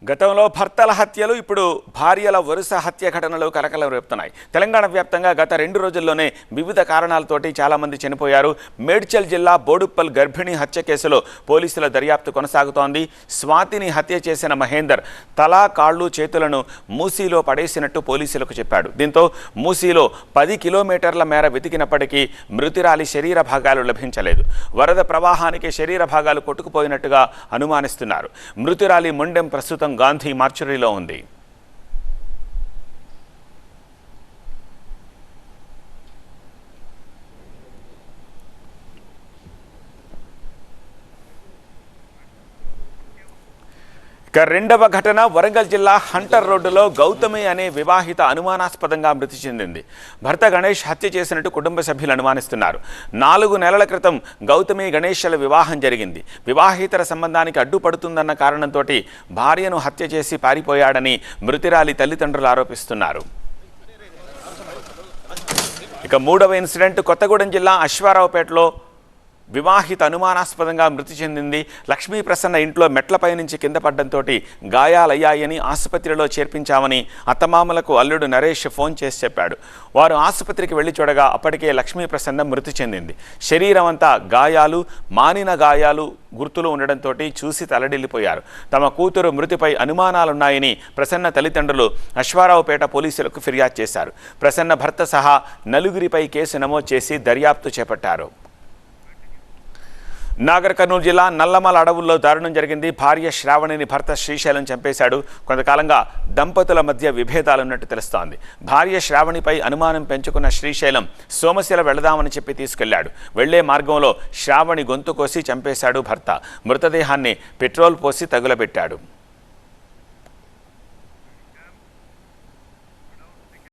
గతంలో భర్తల హత్యలు ఇప్పుడు భార్యల వరుస హత్య ఘటనలు కలకలం రేపుతున్నాయి. తెలంగాణ వ్యాప్తంగా గత 2 రోజుల్లోనే వివిధ కారణాలతోటి చాలామంది చనిపోయారు. మేడ్చల్ జిల్లా బోడుప్పల్ గర్భిణీ హత్య కేసులో పోలీసుల దర్యాప్తు కొనసాగుతోంది. స్వాతిని హత్య చేసిన మహేందర్ తల కాళ్ళు చేతులను మూసీలో పడేసినట్టు పోలీసులకు చెప్పాడు. దీంతో మూసీలో 10 కిలోమీటర్ల మేర వెతికినప్పటికీ మృతురాలి శరీర భాగాలు లభించలేదు. వరద ప్రవాహానికి శరీర భాగాలు కొట్టుకుపోయినట్టుగా అనుమానిస్తున్నారు. మృతురాలి మొండెం ప్రస్తుతం గాంధీ మార్చురీలో ఉంది. ఇక రెండవ ఘటన వరంగల్ జిల్లా హంటర్ రోడ్డులో గౌతమి అనే వివాహిత అనుమానాస్పదంగా మృతి చెందింది. భర్త గణేష్ హత్య చేసినట్టు కుటుంబ సభ్యులు అనుమానిస్తున్నారు. 4 నెలల క్రితం గౌతమి గణేష్ల వివాహం జరిగింది. వివాహేతర సంబంధానికి అడ్డుపడుతుందన్న కారణంతో భార్యను హత్య చేసి పారిపోయాడని మృతురాలి తల్లిదండ్రులు ఆరోపిస్తున్నారు. ఇక మూడవ ఇన్సిడెంట్ కొత్తగూడెం జిల్లా అశ్వారావుపేటలో వివాహిత అనుమానాస్పదంగా మృతి చెందింది. లక్ష్మీ ప్రసన్న ఇంట్లో మెట్లపై నుంచి కింద పడ్డంతో గాయాలయ్యాయని ఆసుపత్రిలో చేర్పించామని అత్తమామలకు అల్లుడు నరేష్ ఫోన్ చేసి చెప్పాడు. వారు ఆసుపత్రికి వెళ్లి చూడగా అప్పటికే లక్ష్మీ ప్రసన్న మృతి చెందింది. శరీరం అంతా గాయాలు, మానిన గాయాలు గుర్తులు ఉండడంతో చూసి తలడిల్లిపోయారు. తమ కూతురు మృతిపై అనుమానాలున్నాయని ప్రసన్న తల్లిదండ్రులు అశ్వారావుపేట పోలీసులకు ఫిర్యాదు చేశారు. ప్రసన్న భర్త సహా 4గురిపై కేసు నమోదు చేసి దర్యాప్తు చేపట్టారు. నాగర్ కర్నూలు జిల్లా నల్లమల అడవుల్లో దారుణం జరిగింది. భార్య శ్రావణిని భర్త శ్రీశైలం చంపేశాడు. కొంతకాలంగా దంపతుల మధ్య విభేదాలున్నట్టు తెలుస్తోంది. భార్య శ్రావణిపై అనుమానం పెంచుకున్న శ్రీశైలం సోమశిల వెళదామని చెప్పి తీసుకెళ్లాడు. వెళ్లే మార్గంలో శ్రావణి గొంతు కోసి చంపేశాడు భర్త. మృతదేహాన్ని పెట్రోల్ పోసి తగులబెట్టాడు.